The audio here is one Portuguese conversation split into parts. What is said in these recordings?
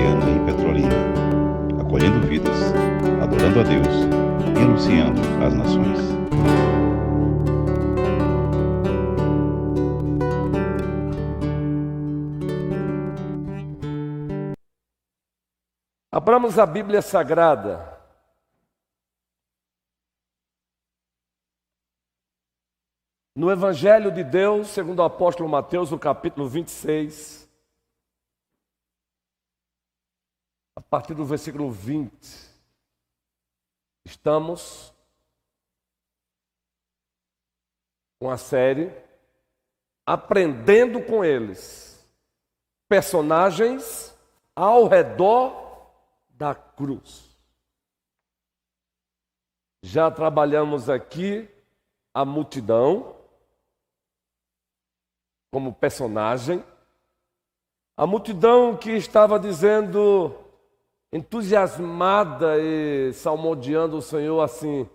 Presbiteriana em Petrolina, acolhendo vidas, adorando a Deus e anunciando às nações. Abramos a Bíblia Sagrada. No Evangelho de Deus, segundo o apóstolo Mateus, no capítulo 26, a partir do versículo 20, estamos com a série Aprendendo com Eles, personagens ao redor da cruz. Já trabalhamos aqui a multidão como personagem, a multidão que estava dizendo, entusiasmada e salmodiando o Senhor assim: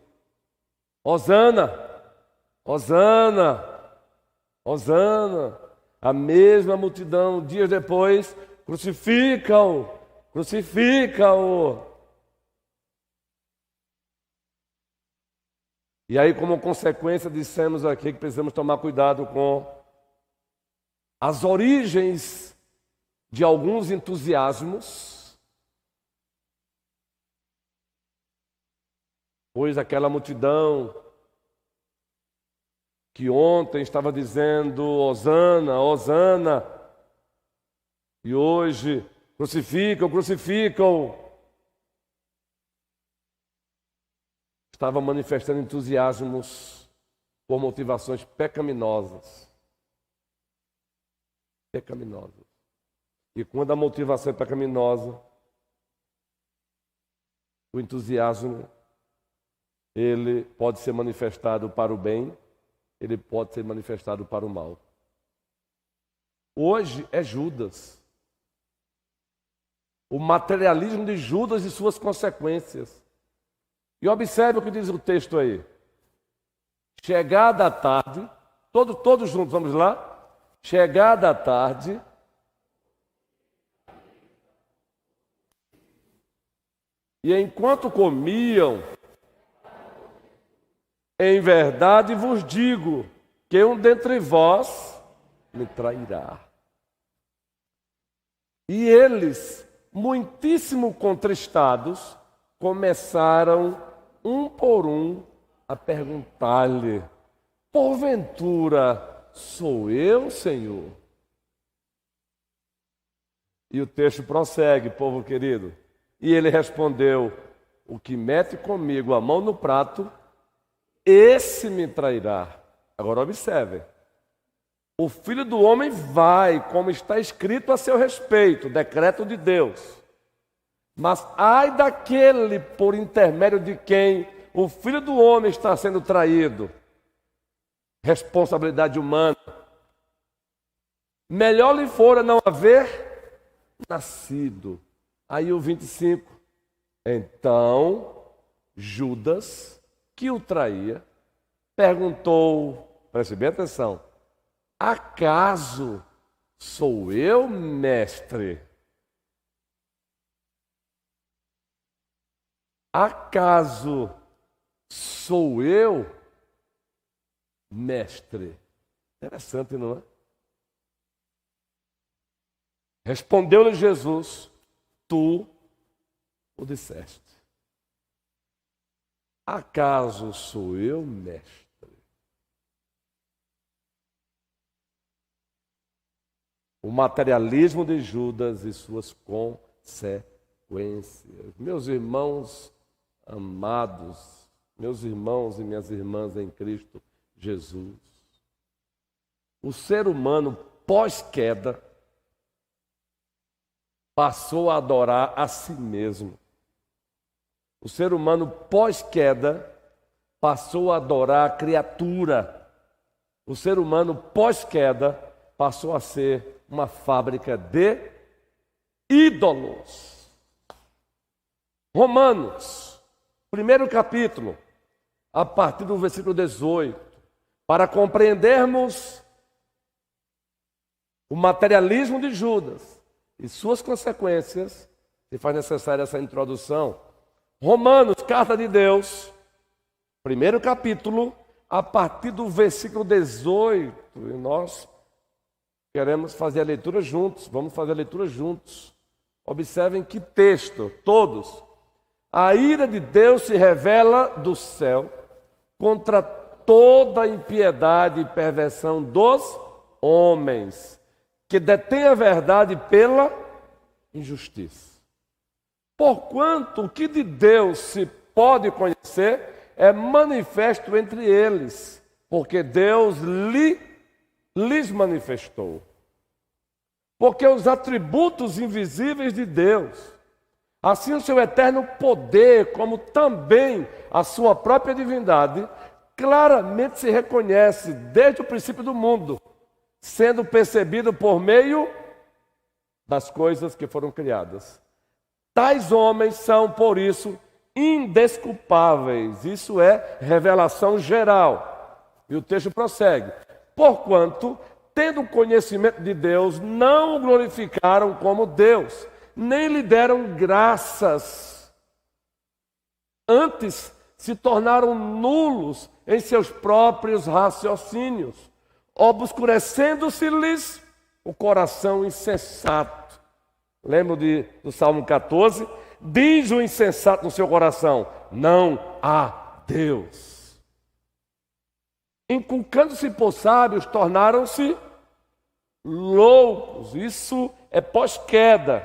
Hosana, Hosana, Hosana. A mesma multidão, dias depois, crucifica-o, crucifica-o. E aí, como consequência, dissemos aqui que precisamos tomar cuidado com as origens de alguns entusiasmos, pois aquela multidão que ontem estava dizendo Hosana, Hosana, e hoje crucificam, crucificam, estava manifestando entusiasmos por motivações pecaminosas. Pecaminosas. E quando a motivação é pecaminosa, o entusiasmo, ele pode ser manifestado para o bem, ele pode ser manifestado para o mal. Hoje é Judas. O materialismo de Judas e suas consequências. E observe o que diz o texto aí. Chegada a tarde, todos juntos, vamos lá? Chegada a tarde, e enquanto comiam, em verdade vos digo que um dentre vós me trairá. E eles, muitíssimo contristados, começaram um por um a perguntar-lhe: porventura sou eu, Senhor? E o texto prossegue, povo querido. E ele respondeu: o que mete comigo a mão no prato, esse me trairá. Agora observe. O Filho do Homem vai, como está escrito a seu respeito, decreto de Deus. Mas ai daquele por intermédio de quem o Filho do Homem está sendo traído. Responsabilidade humana. Melhor lhe fora não haver nascido. Aí o 25. Então, Judas, que o traía, perguntou, preste bem atenção: acaso sou eu, mestre? Acaso sou eu, mestre? Interessante, não é? Respondeu-lhe Jesus: tu o disseste. Acaso sou eu, mestre? O materialismo de Judas e suas consequências. Meus irmãos amados, meus irmãos e minhas irmãs em Cristo Jesus, o ser humano pós-queda passou a adorar a si mesmo. O ser humano pós-queda passou a adorar a criatura. O ser humano pós-queda passou a ser uma fábrica de ídolos. Romanos, primeiro capítulo, a partir do versículo 18, para compreendermos o materialismo de Judas e suas consequências, se faz necessária essa introdução. Romanos, carta de Deus, primeiro capítulo, a partir do versículo 18. E nós queremos fazer a leitura juntos, vamos fazer a leitura juntos. Observem que texto, todos. A ira de Deus se revela do céu contra toda a impiedade e perversão dos homens, que detêm a verdade pela injustiça. Porquanto o que de Deus se pode conhecer é manifesto entre eles, porque Deus lhes manifestou. Porque os atributos invisíveis de Deus, assim o seu eterno poder, como também a sua própria divindade, claramente se reconhece desde o princípio do mundo, sendo percebido por meio das coisas que foram criadas. Tais homens são, por isso, indesculpáveis. Isso é revelação geral. E o texto prossegue. Porquanto, tendo conhecimento de Deus, não o glorificaram como Deus, nem lhe deram graças. Antes, se tornaram nulos em seus próprios raciocínios, obscurecendo-se-lhes o coração insensato. Lembro do Salmo 14? Diz o insensato no seu coração: não há Deus. Inculcando-se por sábios, tornaram-se loucos. Isso é pós-queda.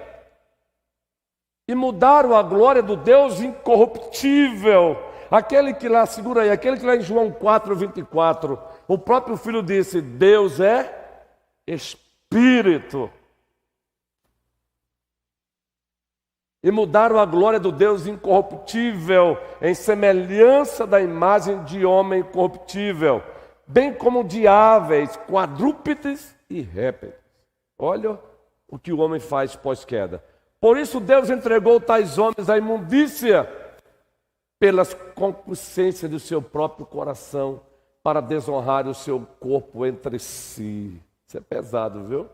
E mudaram a glória do Deus incorruptível. Aquele que lá, segura aí, aquele que lá em João 4:24, o próprio Filho disse: Deus é Espírito. E mudaram a glória do Deus incorruptível em semelhança da imagem de homem corruptível, bem como de aves, quadrúpedes e répteis. Olha o que o homem faz pós-queda. Por isso Deus entregou tais homens à imundícia pelas concupiscências do seu próprio coração, para desonrar o seu corpo entre si. Isso é pesado, viu?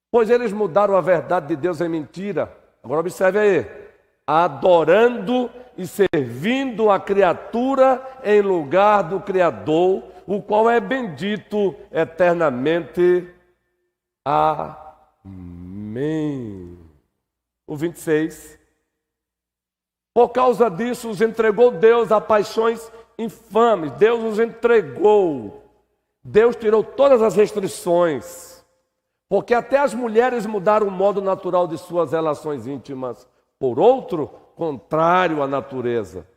Pois eles mudaram a verdade de Deus em mentira. Agora observe aí. Adorando e servindo a criatura em lugar do Criador, o qual é bendito eternamente. Amém. O 26. Por causa disso, os entregou Deus a paixões infames. Deus os entregou. Deus tirou todas as restrições. Porque até as mulheres mudaram o modo natural de suas relações íntimas por outro, contrário à natureza.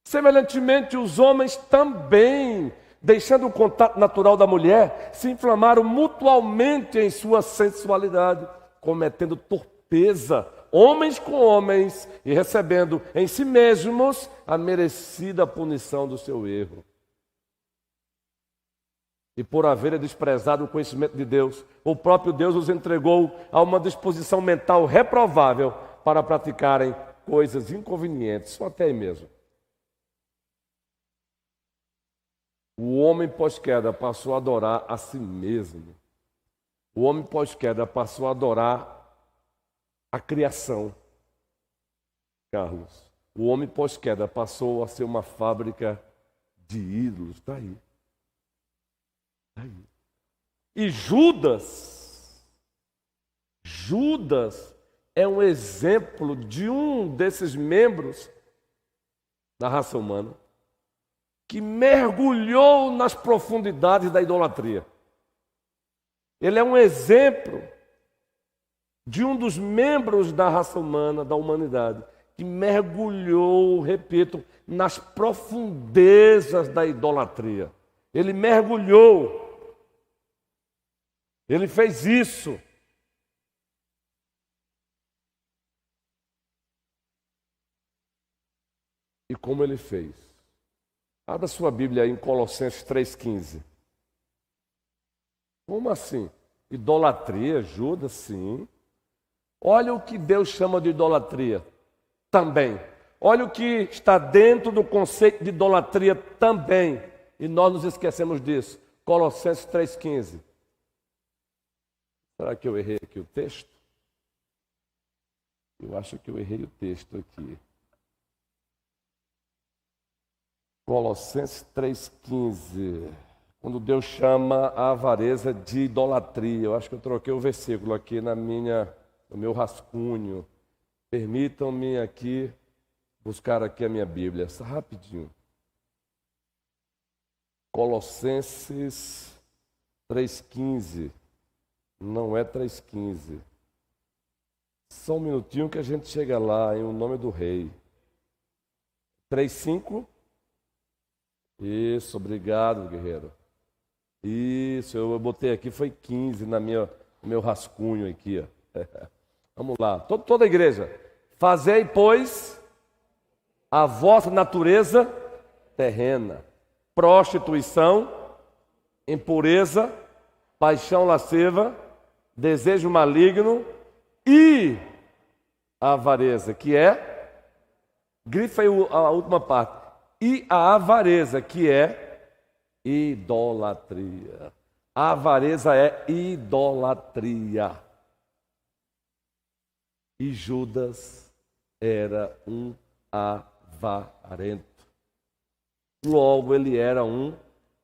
Semelhantemente, os homens também, deixando o contato natural da mulher, se inflamaram mutualmente em sua sensualidade, cometendo torpeza, homens com homens, e recebendo em si mesmos a merecida punição do seu erro. E por haverem desprezado o conhecimento de Deus, o próprio Deus os entregou a uma disposição mental reprovável para praticarem coisas inconvenientes, só até aí mesmo. O homem pós-queda passou a adorar a si mesmo. O homem pós-queda passou a adorar a criação. Carlos, o homem pós-queda passou a ser uma fábrica de ídolos. Está aí. E Judas é um exemplo de um desses membros da raça humana que mergulhou nas profundidades da idolatria. Ele é um exemplo de um dos membros da raça humana, da humanidade, que mergulhou, repito, nas profundezas da idolatria. Ele mergulhou. Ele fez isso. E como ele fez? Abra sua Bíblia aí em Colossenses 3,15. Como assim? Idolatria, Judas, sim. Olha o que Deus chama de idolatria também. Olha o que está dentro do conceito de idolatria também. E nós nos esquecemos disso. Colossenses 3,15. Será que eu errei aqui o texto? Eu acho que eu errei o texto aqui. Colossenses 3,15. Quando Deus chama a avareza de idolatria. Eu acho que eu troquei o versículo aqui no meu rascunho. Permitam-me aqui buscar aqui a minha Bíblia, rapidinho. Colossenses 3,15. Não é 3,15. Só um minutinho que a gente chega lá, em o nome do Rei. 3,5. Isso, obrigado, guerreiro. Isso, eu botei aqui, foi 15 no meu rascunho aqui. Ó. Vamos lá, toda a igreja. Fazei, pois, a vossa natureza terrena. Prostituição, impureza, paixão lasciva, desejo maligno e avareza, que é, grifa aí a última parte, e a avareza, que é idolatria. A avareza é idolatria. E Judas era um avarento. Logo, ele era um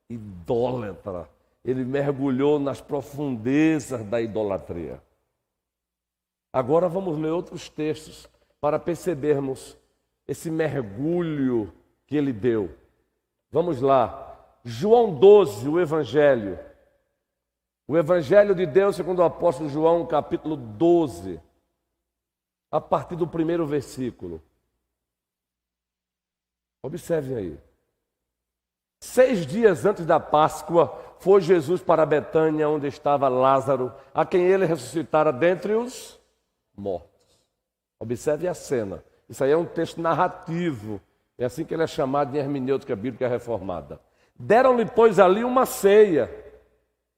idólatra. Ele mergulhou nas profundezas da idolatria. Agora vamos ler outros textos para percebermos esse mergulho que ele deu. Vamos lá. João 12, o Evangelho. O Evangelho de Deus, segundo o apóstolo João, capítulo 12. A partir do primeiro versículo. Observem aí. 6 dias antes da Páscoa, foi Jesus para Betânia, onde estava Lázaro, a quem ele ressuscitara dentre os mortos. Observe a cena. Isso aí é um texto narrativo. É assim que ele é chamado em hermenêutica bíblica reformada. Deram-lhe, pois, ali uma ceia.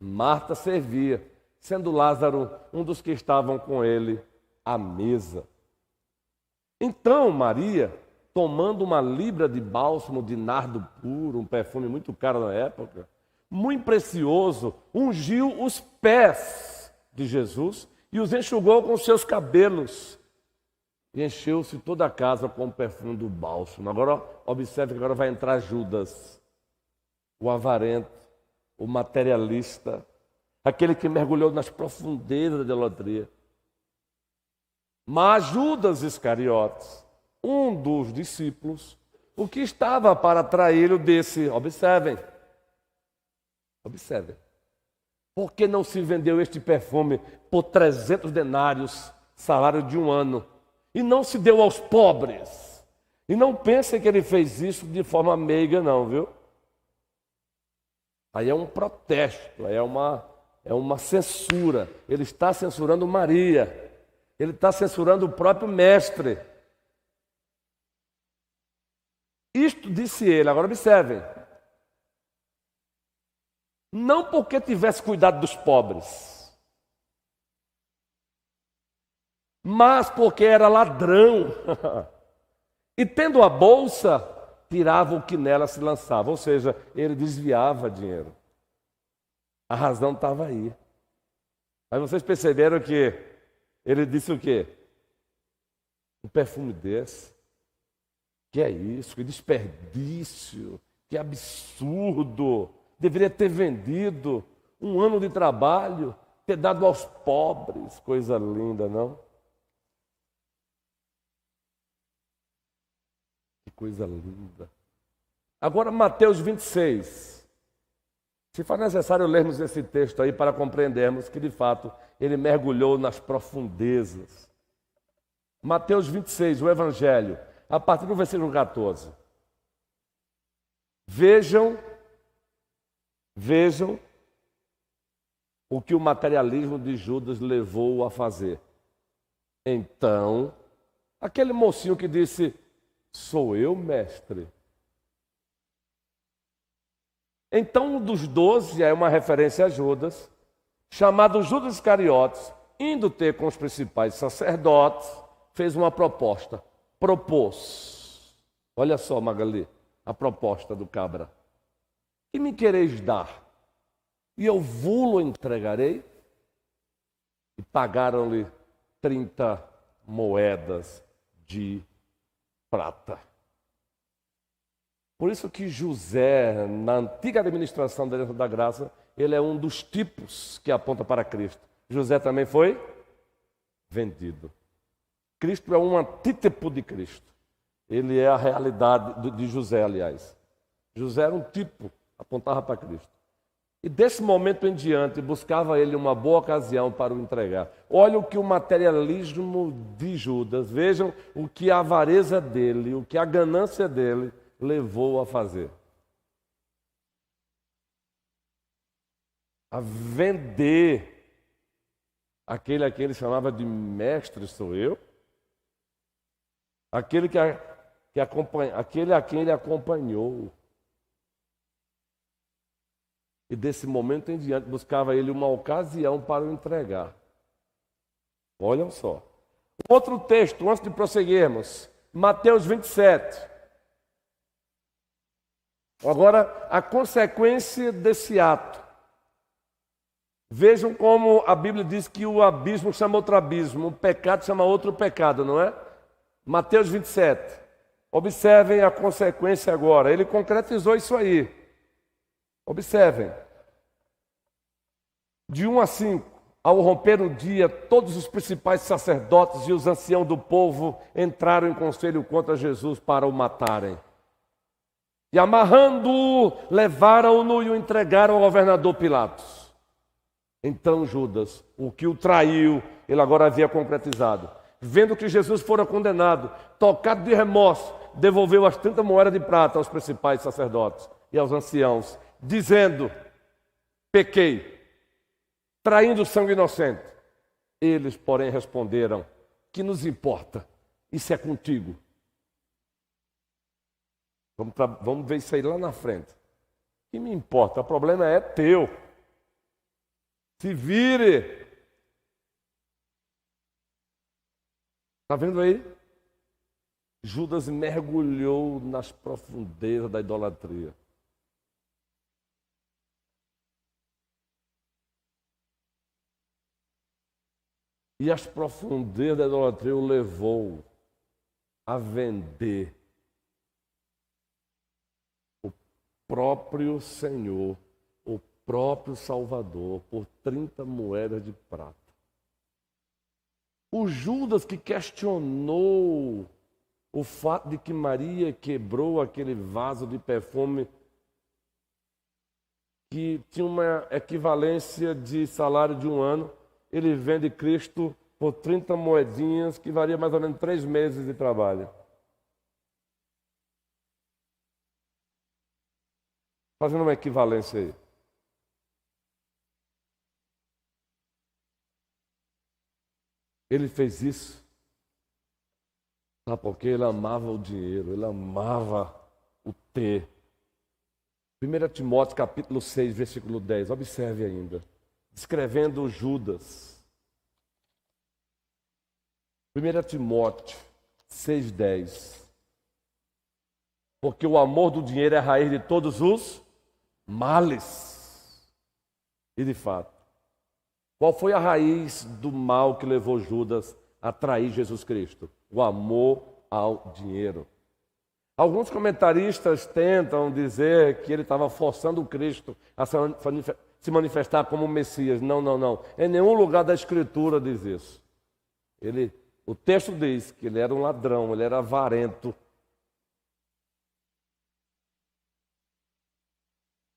Marta servia, sendo Lázaro um dos que estavam com ele à mesa. Então Maria, tomando uma libra de bálsamo de nardo puro, um perfume muito caro na época, muito precioso, ungiu os pés de Jesus e os enxugou com seus cabelos. E encheu-se toda a casa com o perfume do bálsamo. Agora, observe que agora vai entrar Judas, o avarento, o materialista, aquele que mergulhou nas profundezas da idolatria. Mas Judas Iscariotes, um dos discípulos, o que estava para traí-lo desse, observem, por que não se vendeu este perfume por 300 denários, salário de um ano, e não se deu aos pobres? E não pensem que ele fez isso de forma meiga, não, viu? Aí é um protesto, aí é uma censura. Ele está censurando Maria, ele está censurando o próprio mestre. Isto disse ele, agora observem. Não porque tivesse cuidado dos pobres, mas porque era ladrão. E tendo a bolsa, tirava o que nela se lançava. Ou seja, ele desviava dinheiro. A razão estava aí. Mas vocês perceberam que ele disse o quê? Um perfume desse. Que é isso? Que desperdício. Que absurdo. Deveria ter vendido um ano de trabalho, ter dado aos pobres. Coisa linda, não? Que coisa linda. Agora, Mateus 26. Se for necessário lermos esse texto aí para compreendermos que, de fato, ele mergulhou nas profundezas. Mateus 26, o Evangelho, a partir do versículo 14. Vejam o que o materialismo de Judas levou a fazer. Então, aquele mocinho que disse, sou eu, mestre. Então, um dos 12, é uma referência a Judas, chamado Judas Iscariotes, indo ter com os principais sacerdotes, fez uma proposta. Propôs. Olha só, Magali, a proposta do cabra. Que me quereis dar? E eu vou-lo entregarei? E pagaram-lhe 30 moedas de prata. Por isso que José, na antiga administração da graça, ele é um dos tipos que aponta para Cristo. José também foi vendido. Cristo é um antítipo de Cristo. Ele é a realidade de José, aliás. José era um tipo, apontava para Cristo. E desse momento em diante, buscava ele uma boa ocasião para o entregar. Olha o que o materialismo de Judas, vejam o que a avareza dele, o que a ganância dele levou a fazer. A vender aquele a quem ele chamava de mestre, sou eu, aquele a quem ele acompanhou. E desse momento em diante buscava ele uma ocasião para o entregar. Olham só. Outro texto, antes de prosseguirmos, Mateus 27. Agora, a consequência desse ato. Vejam como a Bíblia diz que o abismo chama outro abismo, o pecado chama outro pecado, não é? Mateus 27. Observem a consequência agora. Ele concretizou isso aí. Observem. De 1 a 5, ao romper o dia, todos os principais sacerdotes e os anciãos do povo entraram em conselho contra Jesus para o matarem. E amarrando-o, levaram-no e o entregaram ao governador Pilatos. Então Judas, o que o traiu, ele agora havia concretizado. Vendo que Jesus fora condenado, tocado de remorso, devolveu as 30 moedas de prata aos principais sacerdotes e aos anciãos, dizendo: pequei, traindo sangue inocente. Eles, porém, responderam: que nos importa? Isso é contigo. Vamos ver isso aí lá na frente. Que me importa? O problema é teu. Se vire. Está vendo aí? Judas mergulhou nas profundezas da idolatria. E as profundezas da idolatria o levou a vender o próprio Senhor, o próprio Salvador, por 30 moedas de prata. O Judas que questionou o fato de que Maria quebrou aquele vaso de perfume que tinha uma equivalência de salário de 1 ano, ele vende Cristo por 30 moedinhas, que varia mais ou menos 3 meses de trabalho. Fazendo uma equivalência aí. Ele fez isso, sabe por quê? Ele amava o dinheiro, ele amava o ter. 1 Timóteo capítulo 6, versículo 10, observe ainda. Descrevendo Judas. 1 Timóteo 6,10. Porque o amor do dinheiro é a raiz de todos os males. E de fato, qual foi a raiz do mal que levou Judas a trair Jesus Cristo? O amor ao dinheiro. Alguns comentaristas tentam dizer que ele estava forçando o Cristo a se manifestar como Messias. Não. Em nenhum lugar da Escritura diz isso. O texto diz que ele era um ladrão, ele era avarento.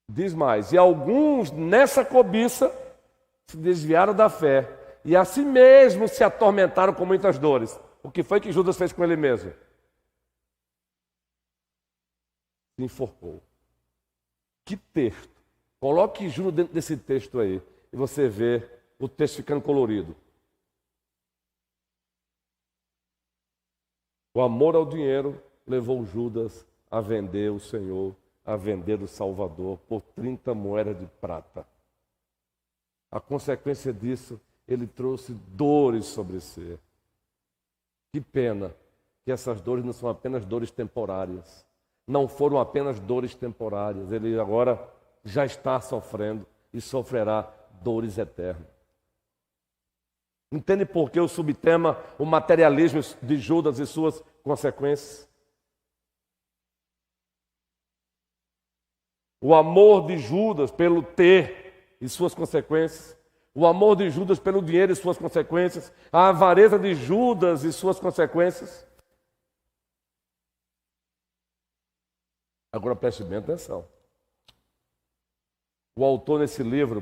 Diz mais, e alguns nessa cobiça se desviaram da fé e a si mesmo se atormentaram com muitas dores. O que foi que Judas fez com ele mesmo? Se enforcou. Que texto! Coloque Judas dentro desse texto aí e você vê o texto ficando colorido. O amor ao dinheiro levou Judas a vender o Senhor, a vender o Salvador por 30 moedas de prata. A consequência disso, ele trouxe dores sobre si. Que pena que essas dores não são apenas dores temporárias. Não foram apenas dores temporárias. Ele agora já está sofrendo e sofrerá dores eternas. Entende por que o subtema, o materialismo de Judas e suas consequências? O amor de Judas pelo ter e suas consequências. O amor de Judas pelo dinheiro e suas consequências. A avareza de Judas e suas consequências. Agora preste bem atenção. O autor nesse livro,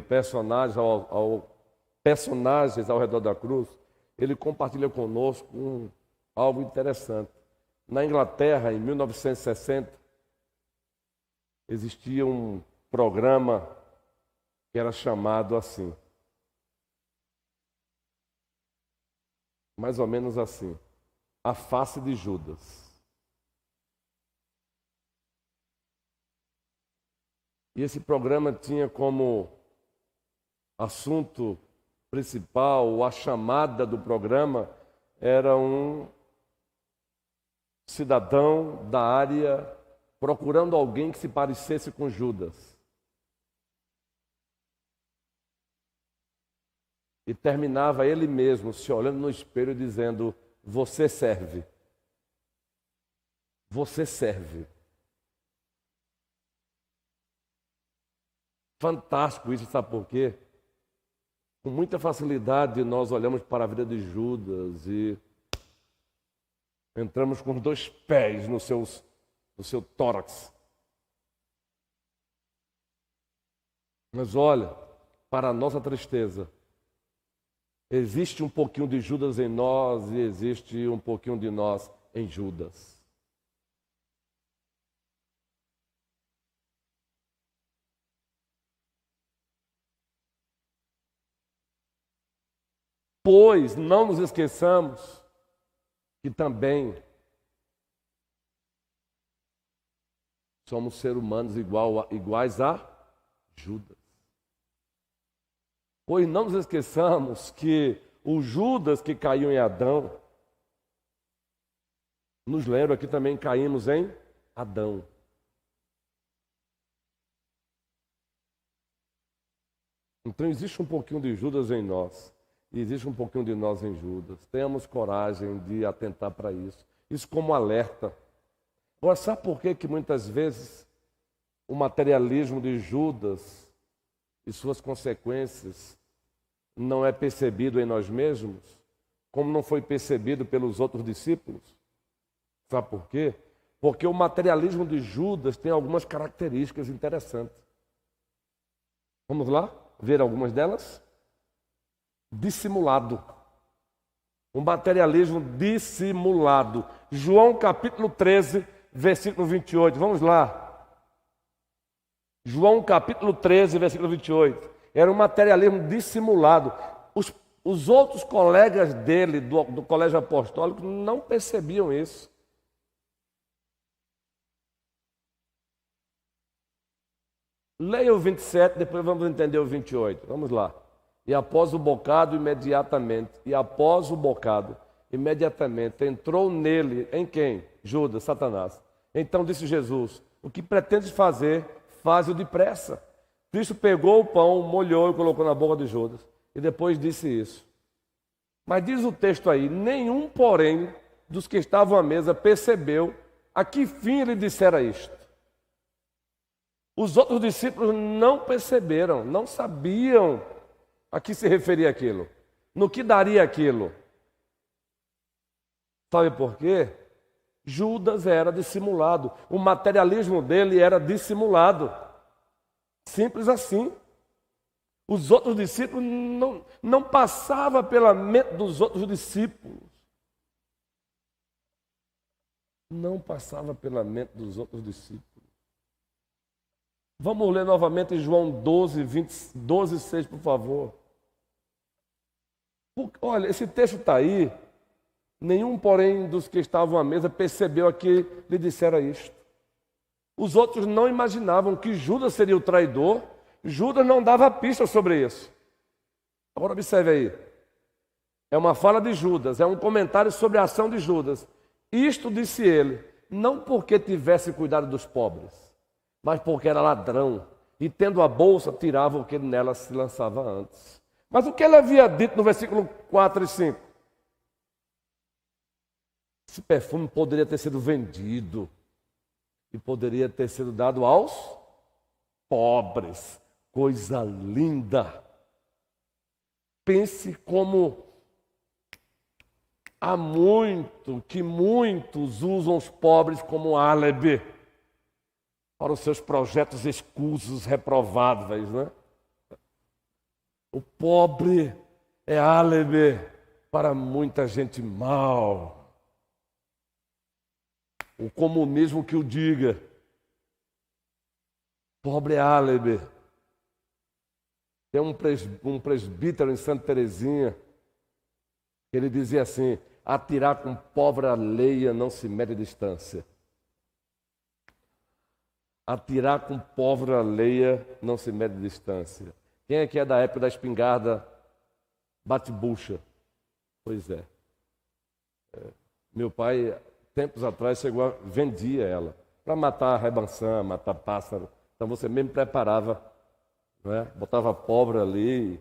Personagens ao redor da cruz, ele compartilha conosco algo interessante. Na Inglaterra, em 1960, existia um programa que era chamado assim, mais ou menos assim, A Face de Judas. E esse programa tinha como assunto principal, a chamada do programa, era um cidadão da área procurando alguém que se parecesse com Judas. E terminava ele mesmo se olhando no espelho e dizendo: você serve. Você serve. Fantástico isso, sabe por quê? Com muita facilidade nós olhamos para a vida de Judas e entramos com os dois pés no seu tórax. Mas olha, para a nossa tristeza, existe um pouquinho de Judas em nós e existe um pouquinho de nós em Judas. Pois não nos esqueçamos que também somos seres humanos iguais a Judas. Pois não nos esqueçamos que o Judas que caiu em Adão, nos lembra que também caímos em Adão. Então existe um pouquinho de Judas em nós. E existe um pouquinho de nós em Judas. Tenhamos coragem de atentar para isso. Isso como alerta. Agora, sabe por que muitas vezes o materialismo de Judas e suas consequências não é percebido em nós mesmos, como não foi percebido pelos outros discípulos? Sabe por quê? Porque o materialismo de Judas tem algumas características interessantes. Vamos lá ver algumas delas? Dissimulado. Um materialismo dissimulado. João capítulo 13, versículo 28. Vamos lá. João capítulo 13, versículo 28. Era um materialismo dissimulado. Os outros colegas dele, do colégio apostólico, não percebiam isso. Leia o 27, depois vamos entender o 28. Vamos lá. E após o bocado, imediatamente, entrou nele, em quem? Judas, Satanás. Então disse Jesus: o que pretendes fazer, faz-o depressa. Cristo pegou o pão, molhou e colocou na boca de Judas. E depois disse isso. Mas diz o texto aí: nenhum, porém, dos que estavam à mesa percebeu a que fim ele dissera isto. Os outros discípulos não perceberam, não sabiam a que se referia aquilo, no que daria aquilo. Sabe por quê? Judas era dissimulado, o materialismo dele era dissimulado. Simples assim. Os outros discípulos não passava pela mente dos outros discípulos. Não passava pela mente dos outros discípulos. Vamos ler novamente João 12, 6, por favor. Olha, esse texto está aí. Nenhum, porém, dos que estavam à mesa percebeu a que lhe dissera isto. Os outros não imaginavam que Judas seria o traidor. Judas não dava pista sobre isso. Agora observe aí. É uma fala de Judas, é um comentário sobre a ação de Judas. Isto disse ele, não porque tivesse cuidado dos pobres, mas porque era ladrão. E tendo a bolsa, tirava o que nela se lançava antes. Mas o que ele havia dito no versículo 4 e 5? Esse perfume poderia ter sido vendido e poderia ter sido dado aos pobres. Coisa linda. Pense como há que muitos usam os pobres como álibi para os seus projetos escusos, reprováveis, né? O pobre é álibi para muita gente mal. O comunismo que o diga. Pobre é álibi. Tem um presbítero em Santa Teresinha, que ele dizia assim: atirar com pobre alheia não se mede distância. Atirar com pobre alheia não se mede distância. Quem é que é da época da espingarda bate-bucha? Pois é. Meu pai, tempos atrás, vendia ela para matar rebançã, matar pássaro. Então você mesmo preparava, não é? Botava pobre ali.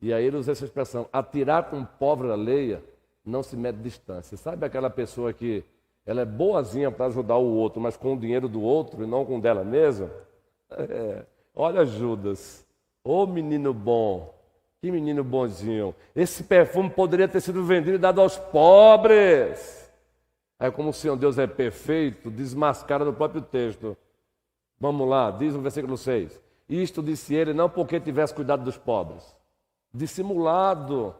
E aí ele usa essa expressão: atirar com pobre alheia não se mede distância. Sabe aquela pessoa que ela é boazinha para ajudar o outro, mas com o dinheiro do outro e não com o dela mesma? Olha Judas, ô menino bom, que menino bonzinho. Esse perfume poderia ter sido vendido e dado aos pobres. Aí, como o Senhor Deus é perfeito, desmascara no próprio texto. Vamos lá, diz no versículo 6. Isto disse ele não porque tivesse cuidado dos pobres. Dissimulado.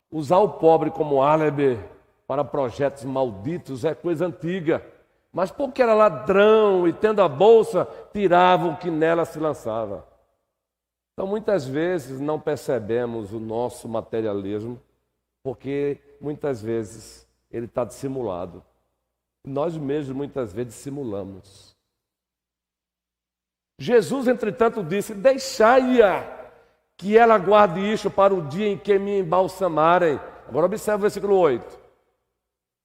Usar o pobre como álibi para projetos malditos é coisa antiga. Mas porque era ladrão e tendo a bolsa, tirava o que nela se lançava. Então, muitas vezes não percebemos o nosso materialismo, porque muitas vezes ele está dissimulado. Nós mesmos muitas vezes dissimulamos. Jesus, entretanto, disse: deixai-a, que ela guarde isto para o dia em que me embalsamarem. Agora observe o versículo 8.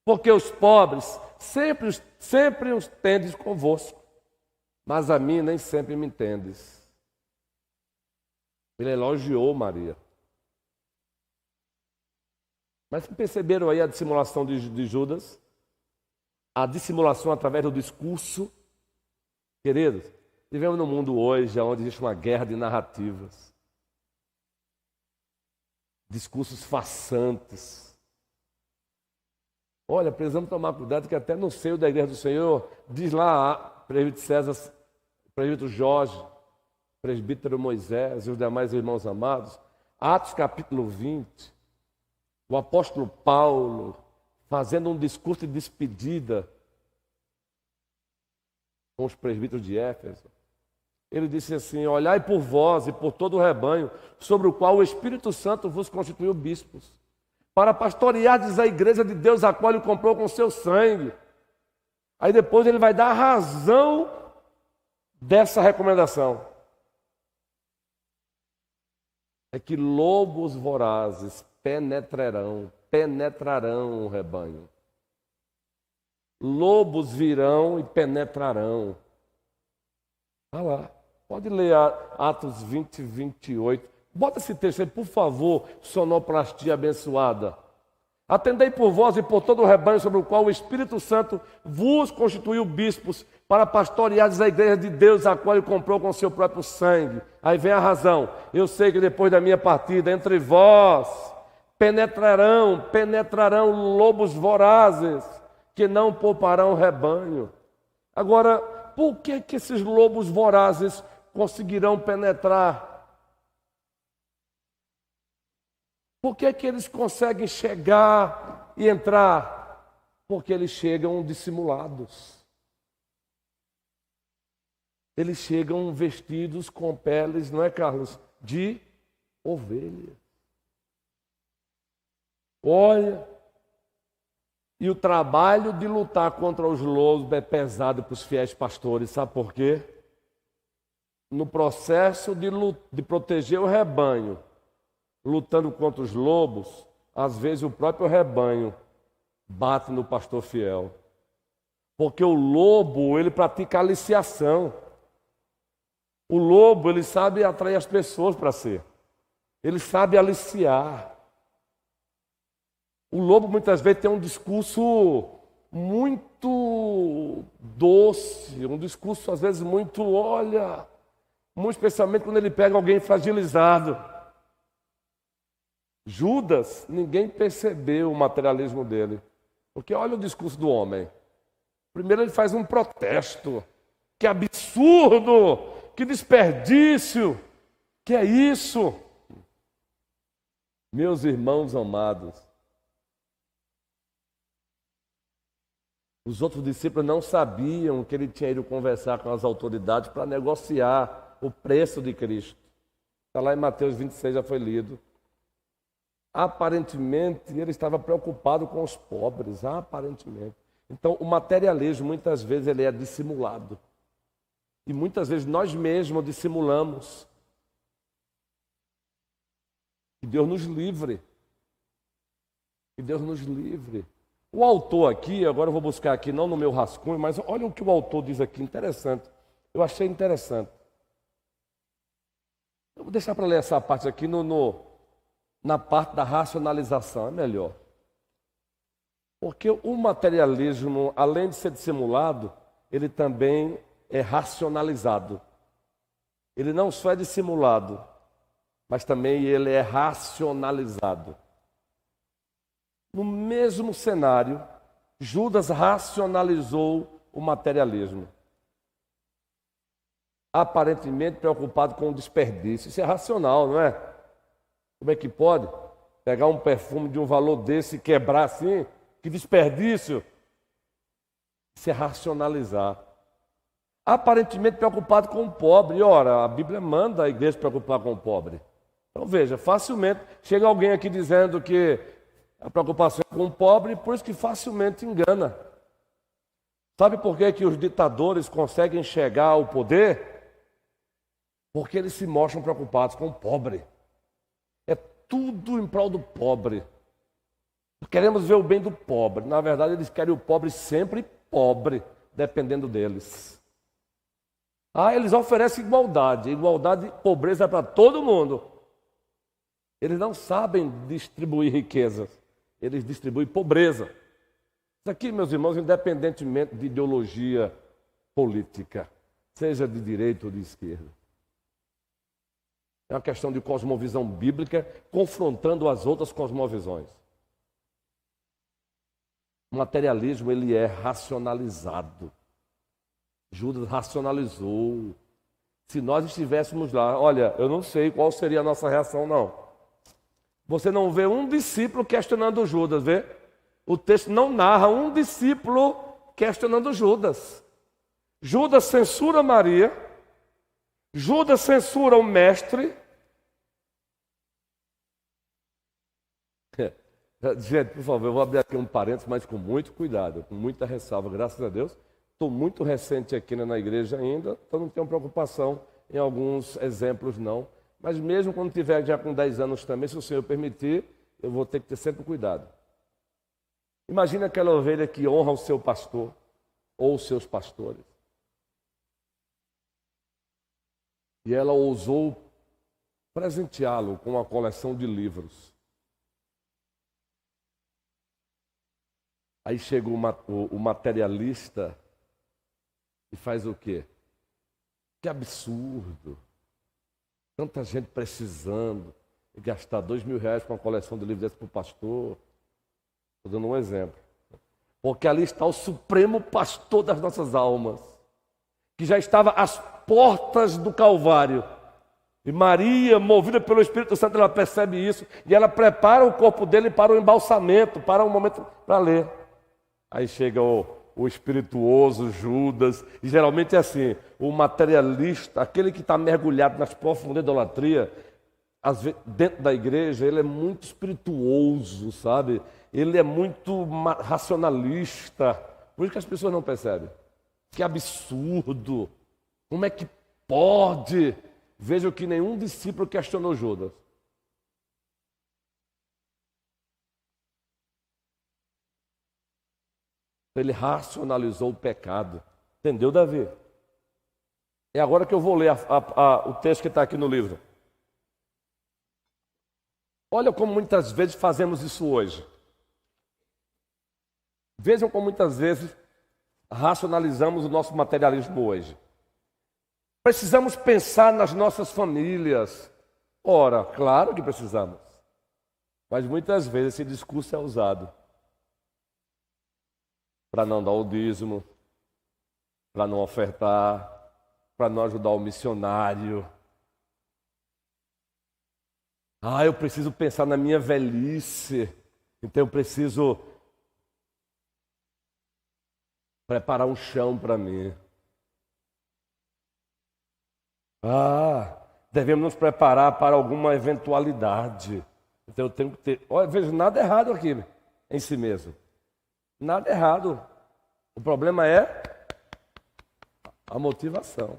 Porque os pobres sempre os tendes convosco, mas a mim nem sempre me entendes. Ele elogiou Maria. Mas perceberam aí a dissimulação de Judas? A dissimulação através do discurso. Queridos, vivemos num mundo hoje onde existe uma guerra de narrativas. Discursos façantes. Olha, precisamos tomar cuidado que até no seio da igreja do Senhor, diz lá, presbítero César, presbítero Jorge, presbítero Moisés e os demais irmãos amados, Atos capítulo 20, o apóstolo Paulo fazendo um discurso de despedida com os presbíteros de Éfeso. Ele disse assim: olhai por vós e por todo o rebanho, sobre o qual o Espírito Santo vos constituiu bispos, para pastoreardes a igreja de Deus, a qual ele comprou com seu sangue. Aí depois ele vai dar a razão dessa recomendação. É que lobos vorazes penetrarão o rebanho. Lobos virão e penetrarão. Olha lá, pode ler Atos 20, 28. Bota esse texto aí, por favor, sonoplastia abençoada. Atendei por vós e por todo o rebanho sobre o qual o Espírito Santo vos constituiu bispos, para pastoreares a igreja de Deus, a qual ele comprou com seu próprio sangue. Aí vem a razão. Eu sei que depois da minha partida, entre vós penetrarão lobos vorazes, que não pouparão o rebanho. Agora, por que esses lobos vorazes conseguirão penetrar? Por que eles conseguem chegar e entrar? Porque eles chegam dissimulados. Eles chegam vestidos com peles, não é, Carlos? De ovelha. Olha, e o trabalho de lutar contra os lobos é pesado para os fiéis pastores, sabe por quê? No processo de proteger o rebanho, lutando contra os lobos, às vezes o próprio rebanho bate no pastor fiel. Porque o lobo, ele pratica aliciação. O lobo, ele sabe atrair as pessoas para si. Ele sabe aliciar. O lobo muitas vezes tem um discurso muito doce, um discurso às vezes muito, olha, muito especialmente quando ele pega alguém fragilizado. Judas, ninguém percebeu o materialismo dele. Porque olha o discurso do homem. Primeiro ele faz um protesto. Que absurdo! Que desperdício! Que é isso? Meus irmãos amados, os outros discípulos não sabiam que ele tinha ido conversar com as autoridades para negociar o preço de Cristo. Está lá em Mateus 26, já foi lido. Aparentemente, ele estava preocupado com os pobres, aparentemente. Então, o materialismo, muitas vezes, ele é dissimulado. E muitas vezes nós mesmos dissimulamos. Que Deus nos livre. Que Deus nos livre. O autor aqui, agora eu vou buscar aqui, não no meu rascunho, mas olha o que o autor diz aqui, interessante. Eu achei interessante. Eu vou deixar para ler essa parte aqui na parte da racionalização, é melhor. Porque o materialismo, além de ser dissimulado, ele também é racionalizado. Ele não só é dissimulado, mas também ele é racionalizado. No mesmo cenário, Judas racionalizou o materialismo. Aparentemente preocupado com o desperdício. Isso é racional, não é? Como é que pode pegar um perfume de um valor desse e quebrar assim? Que desperdício! Isso é racionalizar. Aparentemente preocupado com o pobre. E ora, a Bíblia manda a igreja se preocupar com o pobre. Então veja, facilmente chega alguém aqui dizendo que a preocupação é com o pobre, por isso que facilmente engana. Sabe por que que os ditadores conseguem chegar ao poder? Porque eles se mostram preocupados com o pobre. É tudo em prol do pobre. Queremos ver o bem do pobre. Na verdade, eles querem o pobre sempre pobre, dependendo deles. Eles oferecem igualdade. Igualdade e pobreza para todo mundo. Eles não sabem distribuir riquezas. Eles distribuem pobreza. Isso aqui, meus irmãos, independentemente de ideologia política, seja de direita ou de esquerda. É uma questão de cosmovisão bíblica confrontando as outras cosmovisões. O materialismo, ele é racionalizado. Judas racionalizou. Se nós estivéssemos lá, olha, eu não sei qual seria a nossa reação, não. Você não vê um discípulo questionando Judas, vê? O texto não narra um discípulo questionando Judas. Judas censura Maria. Judas censura o mestre. Gente, por favor, eu vou abrir aqui um parênteses, mas com muito cuidado, com muita ressalva. Graças a Deus, estou muito recente aqui na igreja ainda, então não tenho preocupação em alguns exemplos, não. Mas mesmo quando tiver já com 10 anos também, se o Senhor permitir, eu vou ter que ter sempre cuidado. Imagina aquela ovelha que honra o seu pastor ou os seus pastores. E ela ousou presenteá-lo com uma coleção de livros. Aí chega o materialista e faz o quê? Que absurdo! Tanta gente precisando e gastar R$2.000 com uma coleção de livros desse para o pastor. Estou dando um exemplo. Porque ali está o supremo pastor das nossas almas, que já estava às portas do Calvário. E Maria, movida pelo Espírito Santo, ela percebe isso e ela prepara o corpo dele para o embalsamento, para um momento para ler. Aí chega o espirituoso Judas, e geralmente é assim, o materialista, aquele que está mergulhado nas profundezas da idolatria, às vezes, dentro da igreja, ele é muito espirituoso, sabe? Ele é muito racionalista, por isso que as pessoas não percebem. Que absurdo! Como é que pode? Veja que nenhum discípulo questionou Judas. Ele racionalizou o pecado. Entendeu, Davi? É agora que eu vou ler o texto que está aqui no livro. Olha como muitas vezes fazemos isso hoje. Vejam como muitas vezes racionalizamos o nosso materialismo hoje. Precisamos pensar nas nossas famílias. Ora, claro que precisamos. Mas muitas vezes esse discurso é usado para não dar o dízimo, para não ofertar, para não ajudar o missionário. Eu preciso pensar na minha velhice, então eu preciso preparar um chão para mim. Devemos nos preparar para alguma eventualidade. Então eu tenho que ter... Olha, veja, nada errado aqui em si mesmo. Nada errado. O problema é a motivação.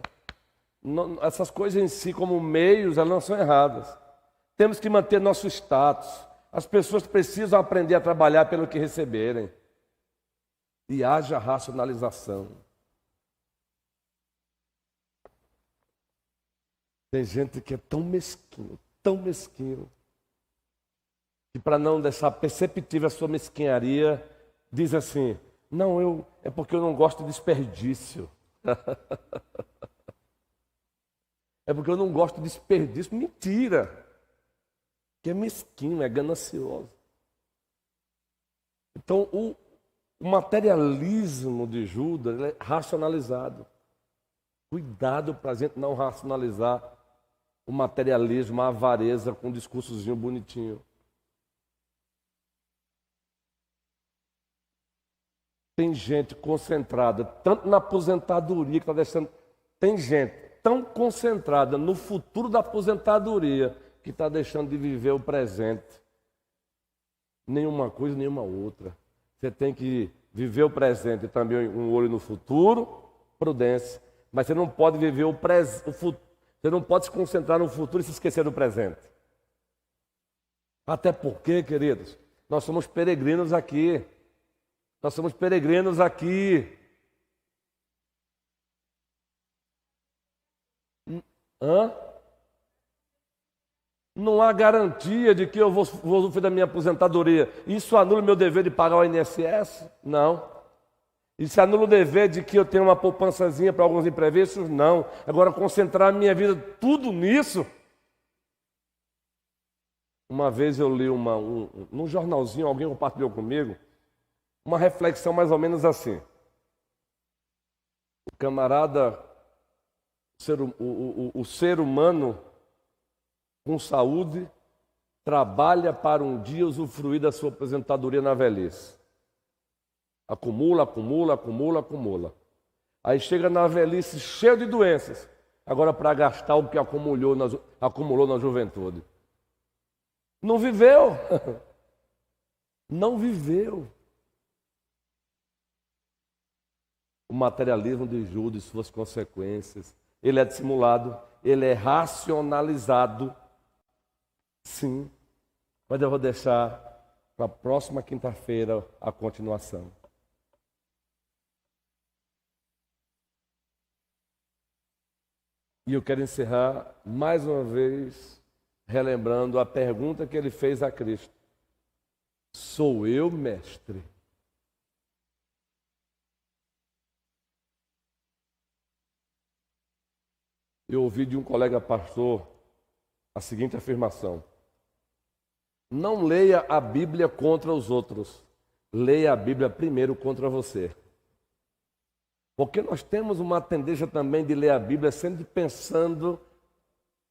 Não, essas coisas em si, como meios, elas não são erradas. Temos que manter nosso status. As pessoas precisam aprender a trabalhar pelo que receberem. E haja racionalização. Tem gente que é tão mesquinho, que para não deixar perceptível a sua mesquinharia, diz assim, não, é porque eu não gosto de desperdício. É porque eu não gosto de desperdício. Mentira! Que é mesquinho, é ganancioso. Então, o materialismo de Judas é racionalizado. Cuidado para a gente não racionalizar o materialismo, a avareza com um discursozinho bonitinho. Tem gente concentrada tanto na aposentadoria que está deixando. Tem gente tão concentrada no futuro da aposentadoria que está deixando de viver o presente. Nenhuma coisa, nenhuma outra. Você tem que viver o presente e também um olho no futuro, prudência. Mas você não pode viver o futuro. Você não pode se concentrar no futuro e se esquecer do presente. Até porque, queridos, nós somos peregrinos aqui. Nós somos peregrinos aqui. Não há garantia de que eu vou usufruir da minha aposentadoria. Isso anula o meu dever de pagar o INSS? Não. Isso anula o dever de que eu tenho uma poupançazinha para alguns imprevistos? Não. Agora, concentrar a minha vida tudo nisso? Uma vez eu li num jornalzinho, alguém compartilhou comigo, uma reflexão mais ou menos assim. O camarada, o ser humano com saúde, trabalha para um dia usufruir da sua aposentadoria na velhice. Acumula. Aí chega na velhice cheio de doenças. Agora para gastar o que acumulou na juventude. Não viveu. Não viveu. O materialismo de Judas e suas consequências. Ele é dissimulado, ele é racionalizado. Sim. Mas eu vou deixar para a próxima quinta-feira a continuação. E eu quero encerrar mais uma vez relembrando a pergunta que ele fez a Cristo. Sou eu, mestre? Eu ouvi de um colega pastor a seguinte afirmação: não leia a Bíblia contra os outros, leia a Bíblia primeiro contra você. Porque nós temos uma tendência também de ler a Bíblia sempre pensando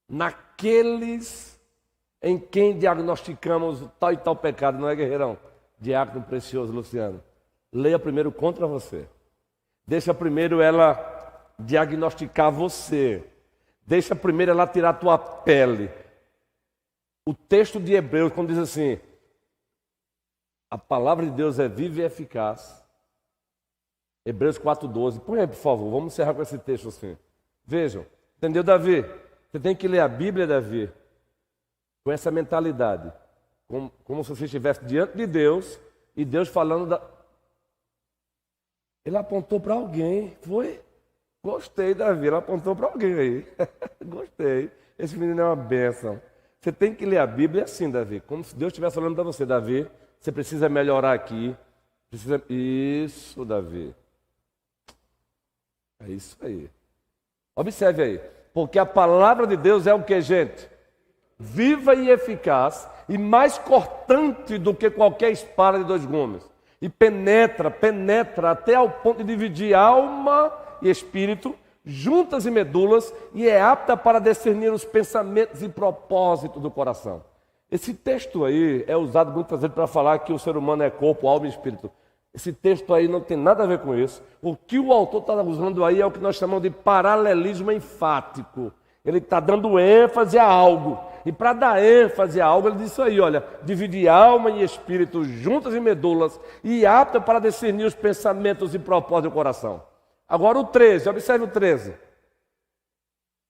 naqueles em quem diagnosticamos tal e tal pecado, não é, guerreirão? Diácono precioso, Luciano. Leia primeiro contra você. Deixa primeiro ela diagnosticar você. Deixa primeiro ela tirar a tua pele. O texto de Hebreus, quando diz assim, a palavra de Deus é viva e eficaz. Hebreus 4,12. Põe aí, por favor, vamos encerrar com esse texto assim. Vejam, entendeu, Davi? Você tem que ler a Bíblia, Davi, com essa mentalidade. Como se você estivesse diante de Deus e Deus falando Ele apontou para alguém, foi? Gostei, Davi. Ela apontou para alguém aí. Gostei. Esse menino é uma bênção. Você tem que ler a Bíblia assim, Davi. Como se Deus estivesse falando para você, Davi. Você precisa melhorar aqui. Isso, Davi. É isso aí. Observe aí. Porque a palavra de Deus é o que, gente? Viva e eficaz e mais cortante do que qualquer espada de dois gumes. E penetra até ao ponto de dividir alma e espírito, juntas e medulas, e é apta para discernir os pensamentos e propósitos do coração. Esse texto aí é usado muitas vezes para falar que o ser humano é corpo, alma e espírito. Esse texto aí não tem nada a ver com isso. O que o autor está usando aí é o que nós chamamos de paralelismo enfático. Ele está dando ênfase a algo. E para dar ênfase a algo, ele diz isso aí, olha, dividir alma e espírito juntas e medulas e apta para discernir os pensamentos e propósitos do coração. Agora o 13, observe o 13.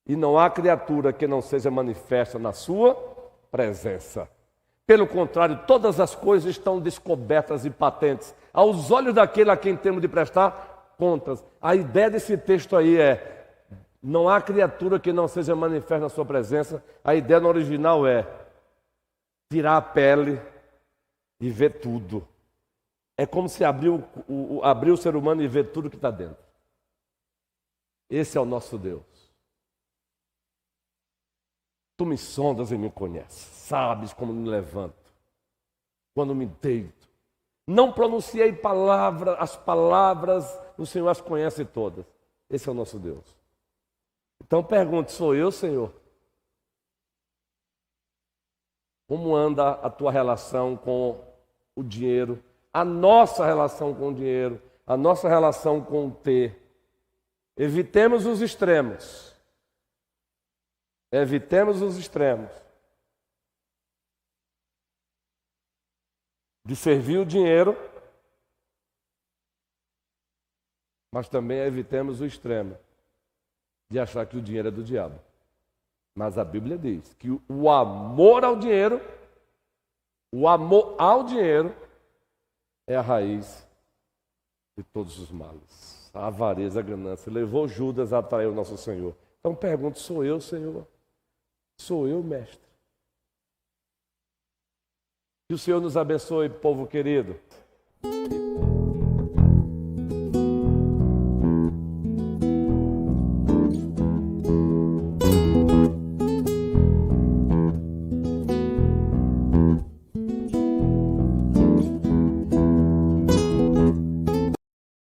E não há criatura que não seja manifesta na sua presença. Pelo contrário, todas as coisas estão descobertas e patentes aos olhos daquele a quem temos de prestar contas. A ideia desse texto aí é: não há criatura que não seja manifesta na sua presença. A ideia no original é tirar a pele e ver tudo. É como se abrir o ser humano e ver tudo que está dentro. Esse é o nosso Deus. Tu me sondas e me conheces. Sabes como me levanto, quando me deito. Não pronunciei as palavras, o Senhor as conhece todas. Esse é o nosso Deus. Então pergunte, sou eu, Senhor? Como anda a tua relação com o dinheiro? A nossa relação com o dinheiro, a nossa relação com o ter. Evitemos os extremos. Evitemos os extremos. De servir o dinheiro, mas também evitemos o extremo de achar que o dinheiro é do diabo. Mas a Bíblia diz que o amor ao dinheiro é a raiz de todos os males. A avareza, a ganância levou Judas a atrair o nosso Senhor. Então pergunto, sou eu, Senhor? Sou eu, mestre? Que o Senhor nos abençoe, povo querido.